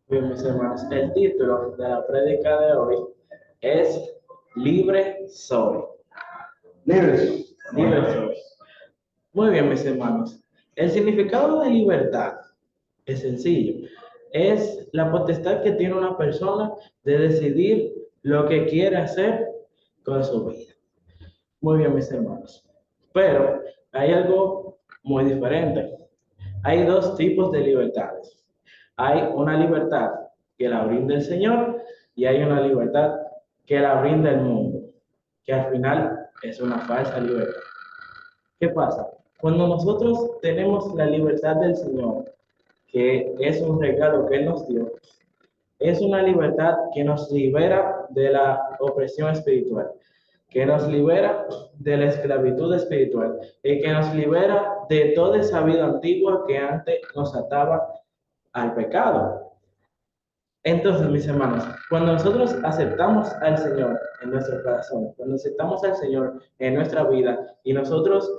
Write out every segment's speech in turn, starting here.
Bien, mis hermanos, el título de la prédica de hoy es Libre soy. Libres. Libre soy. Muy bien, mis hermanos. El significado de libertad es sencillo. Es la potestad que tiene una persona de decidir lo que quiere hacer con su vida. Muy bien, mis hermanos. Pero hay algo muy diferente. Hay dos tipos de libertades. Hay una libertad que la brinda el Señor y hay una libertad que la brinda el mundo, que al final es una falsa libertad. ¿Qué pasa? Cuando nosotros tenemos la libertad del Señor, que es un regalo que Él nos dio, es una libertad que nos libera de la opresión espiritual, que nos libera de la esclavitud espiritual y que nos libera de toda esa vida antigua que antes nos ataba al pecado. Entonces, mis hermanos, cuando nosotros aceptamos al Señor en nuestro corazón, cuando aceptamos al Señor en nuestra vida y nosotros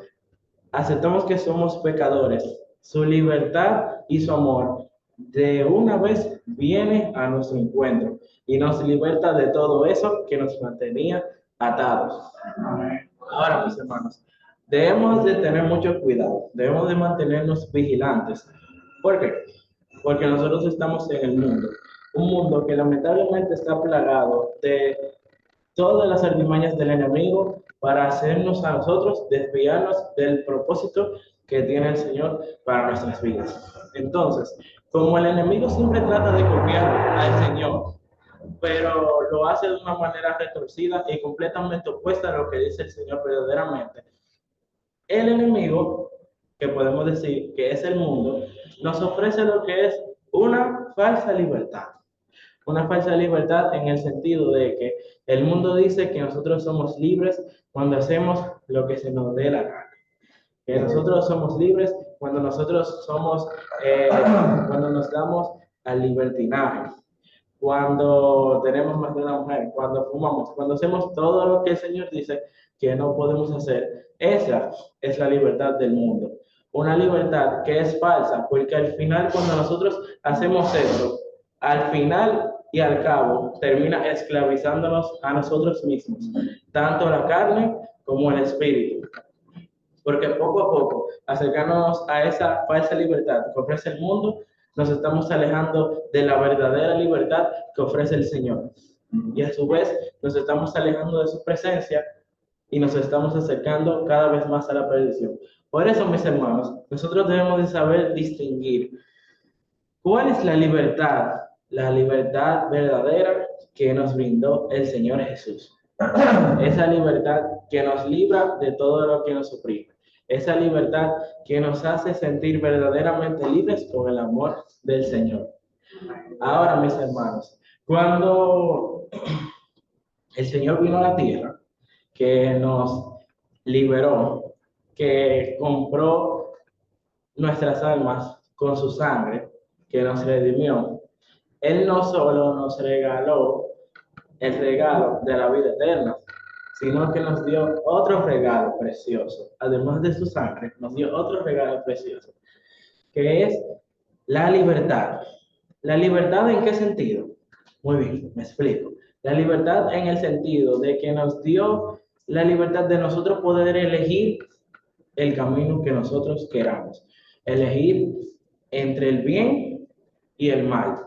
aceptamos que somos pecadores, su libertad y su amor de una vez viene a nuestro encuentro y nos liberta de todo eso que nos mantenía atados. Ahora, mis hermanos, debemos de tener mucho cuidado, debemos de mantenernos vigilantes. ¿Por qué? Porque nosotros estamos en el mundo, un mundo que lamentablemente está plagado de todas las artimañas del enemigo para hacernos a nosotros desviarnos del propósito que tiene el Señor para nuestras vidas. Entonces, como el enemigo siempre trata de copiar al Señor, pero lo hace de una manera retorcida y completamente opuesta a lo que dice el Señor verdaderamente, el enemigo, que podemos decir que es el mundo, nos ofrece lo que es una falsa libertad. Una falsa libertad en el sentido de que el mundo dice que nosotros somos libres cuando hacemos lo que se nos dé la gana. Que nosotros somos libres cuando nosotros somos, cuando nos damos al libertinaje, cuando tenemos más de una mujer, cuando fumamos, cuando hacemos todo lo que el Señor dice que no podemos hacer. Esa es la libertad del mundo. Una libertad que es falsa, porque al final cuando nosotros hacemos eso, al final y al cabo termina esclavizándonos a nosotros mismos, tanto la carne como el espíritu. Porque poco a poco, acercándonos a esa falsa libertad que ofrece el mundo, nos estamos alejando de la verdadera libertad que ofrece el Señor. Y a su vez nos estamos alejando de su presencia y nos estamos acercando cada vez más a la perdición. Por eso, mis hermanos, nosotros debemos de saber distinguir cuál es la libertad verdadera que nos brindó el Señor Jesús. Esa libertad que nos libra de todo lo que nos oprime. Esa libertad que nos hace sentir verdaderamente libres con el amor del Señor. Ahora, mis hermanos, cuando el Señor vino a la tierra, que nos liberó, que compró nuestras almas con su sangre, que nos redimió, Él no solo nos regaló el regalo de la vida eterna, sino que nos dio otro regalo precioso. Además de su sangre, nos dio otro regalo precioso, que es la libertad. ¿La libertad en qué sentido? Muy bien, me explico. La libertad en el sentido de que nos dio la libertad de nosotros poder elegir el camino que nosotros queramos. Elegir entre el bien y el mal.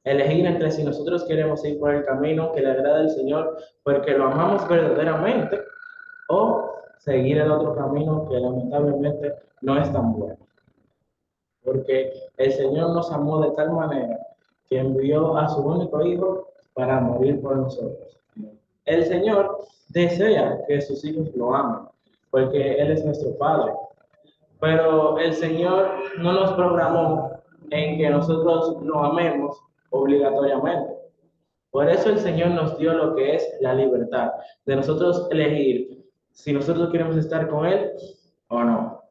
Elegir entre si nosotros queremos ir por el camino que le agrada al Señor porque lo amamos verdaderamente o seguir el otro camino que lamentablemente no es tan bueno. Porque el Señor nos amó de tal manera que envió a su único Hijo para morir por nosotros. El Señor desea que sus hijos lo amen, porque Él es nuestro Padre. Pero el Señor no nos programó en que nosotros lo amemos obligatoriamente. Por eso el Señor nos dio lo que es la libertad, de nosotros elegir si nosotros queremos estar con Él o no.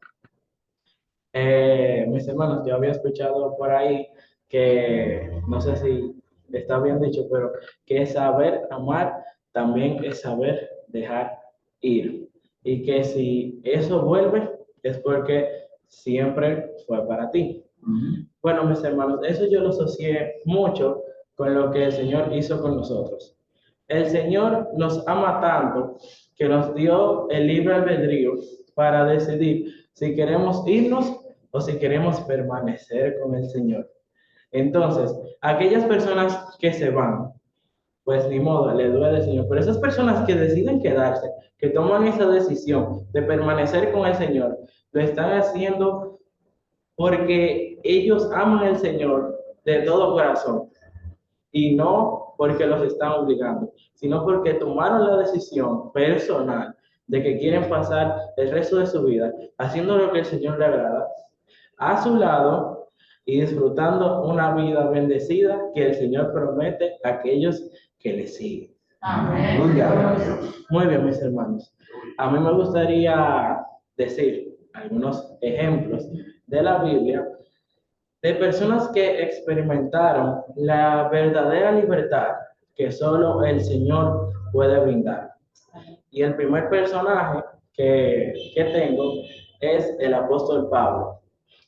Mis hermanos, yo había escuchado por ahí que, no sé si está bien dicho, pero que saber amar también es saber dejar ir. Y que si eso vuelve es porque siempre fue para ti. Bueno, mis hermanos, eso yo lo asocié mucho con lo que el Señor hizo con nosotros. El Señor nos ama tanto que nos dio el libre albedrío para decidir si queremos irnos o si queremos permanecer con el Señor. Entonces, aquellas personas que se van, pues ni modo, le duele al Señor. Pero esas personas que deciden quedarse, que toman esa decisión de permanecer con el Señor, lo están haciendo porque ellos aman al Señor de todo corazón y no porque los están obligando, sino porque tomaron la decisión personal de que quieren pasar el resto de su vida haciendo lo que el Señor le agrada, a su lado y disfrutando una vida bendecida que el Señor promete a aquellos que le siguen. Amén. Muy bien, mis hermanos. A mí me gustaría decir algunos ejemplos de la Biblia de personas que experimentaron la verdadera libertad que solo el Señor puede brindar. Y el primer personaje que tengo es el apóstol Pablo,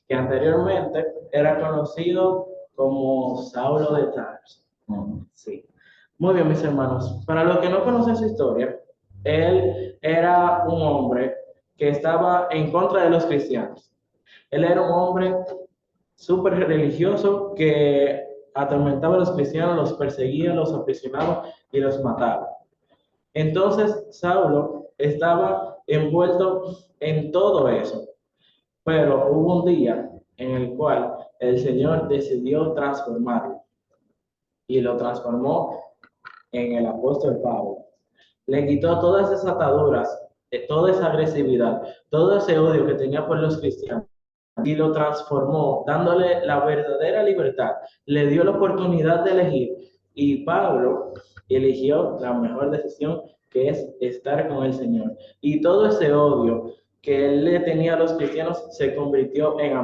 que anteriormente era conocido como Saulo de Tarso. Sí. Muy bien, mis hermanos. Para los que no conocen su historia, él era un hombre que estaba en contra de los cristianos. Él era un hombre súper religioso que atormentaba a los cristianos, los perseguía, los aprisionaba y los mataba. Entonces, Saulo estaba envuelto en todo eso, pero hubo un día en el cual el Señor decidió transformarlo y lo transformó en el apóstol Pablo. Le quitó todas esas ataduras, toda esa agresividad, todo ese odio que tenía por los cristianos y lo transformó, dándole la verdadera libertad. Le dio la oportunidad de elegir y Pablo eligió la mejor decisión, que es estar con el Señor. Y todo ese odio que él le tenía a los cristianos se convirtió en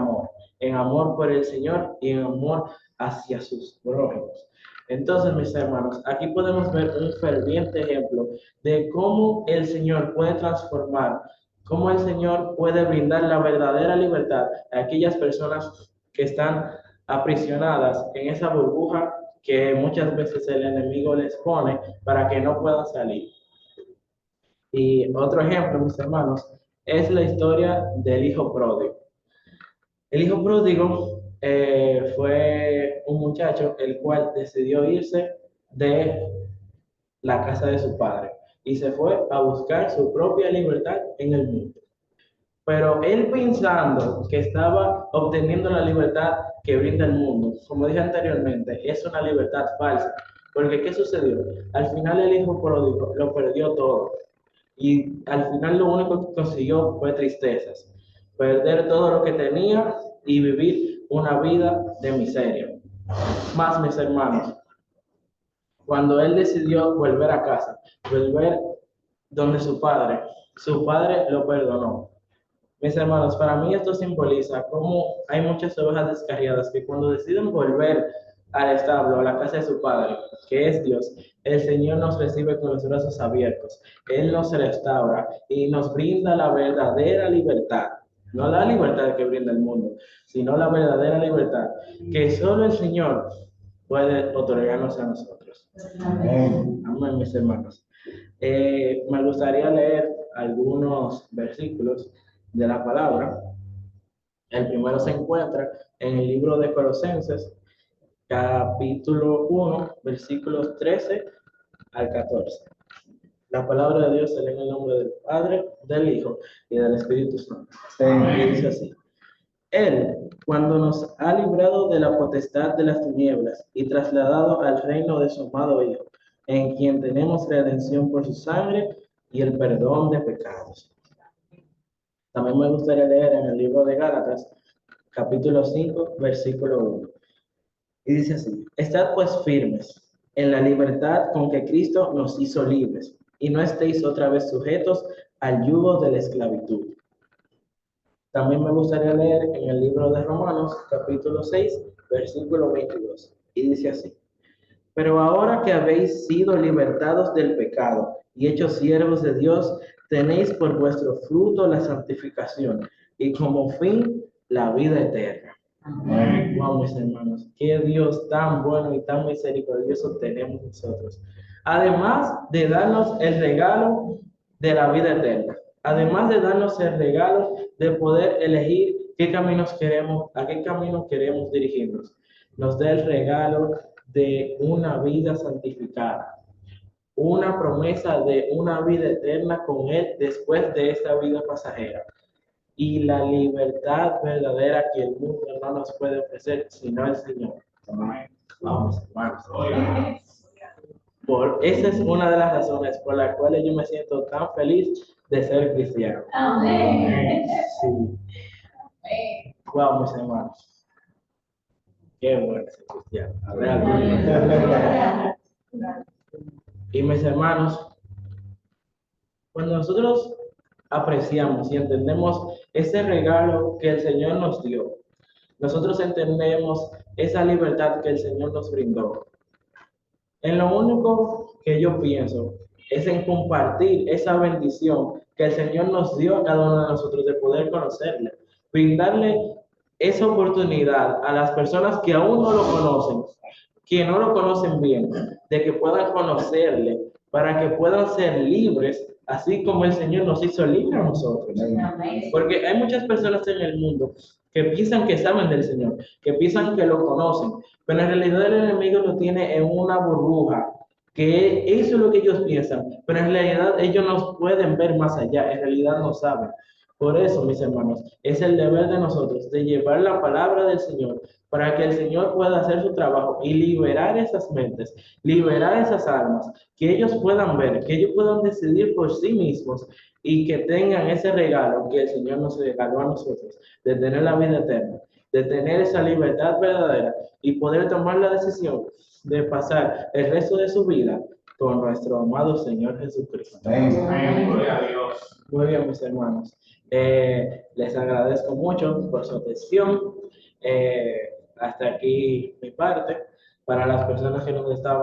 amor por el Señor y en amor hacia sus prójimos. Entonces, mis hermanos, aquí podemos ver un ferviente ejemplo de cómo el Señor puede transformar, cómo el Señor puede brindar la verdadera libertad a aquellas personas que están aprisionadas en esa burbuja que muchas veces el enemigo les pone para que no puedan salir. Y otro ejemplo, mis hermanos, es la historia del hijo pródigo. El hijo pródigo fue un muchacho el cual decidió irse de la casa de su padre y se fue a buscar su propia libertad en el mundo. Pero él pensando que estaba obteniendo la libertad que brinda el mundo, como dije anteriormente, es una libertad falsa. Porque ¿qué sucedió? Al final el hijo pródigo lo perdió todo. Y al final lo único que consiguió fue tristezas. Perder todo lo que tenía y vivir una vida de miseria. Más, mis hermanos, cuando él decidió volver a casa, volver donde su padre lo perdonó. Mis hermanos, para mí esto simboliza cómo hay muchas ovejas descarriadas que cuando deciden volver al establo, a la casa de su Padre, que es Dios, el Señor nos recibe con los brazos abiertos. Él nos restaura y nos brinda la verdadera libertad. No la libertad que brinda el mundo, sino la verdadera libertad que solo el Señor puede otorgarnos a nosotros. Amén, mis hermanos. Me gustaría leer algunos versículos de la palabra. El primero se encuentra en el libro de Colosenses, capítulo 1, versículos 13 al 14. La palabra de Dios se lee en el nombre del Padre, del Hijo y del Espíritu Santo. Y dice así: Él, cuando nos ha librado de la potestad de las tinieblas y trasladado al reino de su amado Hijo, en quien tenemos redención por su sangre y el perdón de pecados. También me gustaría leer en el libro de Gálatas, capítulo 5, versículo 1. Y dice así: Estad pues firmes en la libertad con que Cristo nos hizo libres, y no estéis otra vez sujetos al yugo de la esclavitud. También me gustaría leer en el libro de Romanos, capítulo 6, versículo 22. Y dice así: Pero ahora que habéis sido libertados del pecado y hechos siervos de Dios, tenéis por vuestro fruto la santificación y como fin la vida eterna. Wow, mis hermanos, qué Dios tan bueno y tan misericordioso tenemos nosotros. Además de darnos el regalo de la vida eterna, además de darnos el regalo de poder elegir qué caminos queremos, a qué caminos queremos dirigirnos, nos da el regalo de una vida santificada, una promesa de una vida eterna con Él después de esta vida pasajera y la libertad verdadera que el mundo no nos puede ofrecer, sino el Señor. Vamos, hermanos. Esa es una de las razones por las cuales yo me siento tan feliz de ser cristiano. Amén. Sí. Wow, mis hermanos. Qué bueno ser cristiano. Realmente. Y mis hermanos, cuando nosotros apreciamos y entendemos ese regalo que el Señor nos dio, nosotros entendemos esa libertad que el Señor nos brindó. En lo único que yo pienso es en compartir esa bendición que el Señor nos dio a cada uno de nosotros de poder conocerle, brindarle esa oportunidad a las personas que aún no lo conocen, que no lo conocen bien, de que puedan conocerle, para que puedan ser libres, así como el Señor nos hizo libres a nosotros. Porque hay muchas personas en el mundo que piensan que saben del Señor, que piensan que lo conocen, pero en realidad el enemigo lo tiene en una burbuja, que eso es lo que ellos piensan, pero en realidad ellos no pueden ver más allá, en realidad no saben. Por eso, mis hermanos, es el deber de nosotros de llevar la palabra del Señor para que el Señor pueda hacer su trabajo y liberar esas mentes, liberar esas almas, que ellos puedan ver, que ellos puedan decidir por sí mismos y que tengan ese regalo que el Señor nos regaló a nosotros, de tener la vida eterna, de tener esa libertad verdadera y poder tomar la decisión de pasar el resto de su vida con nuestro amado Señor Jesucristo. Amén. Gloria a Dios. Muy bien, mis hermanos. Les agradezco mucho por su atención. Hasta aquí mi parte. Para las personas que nos estaban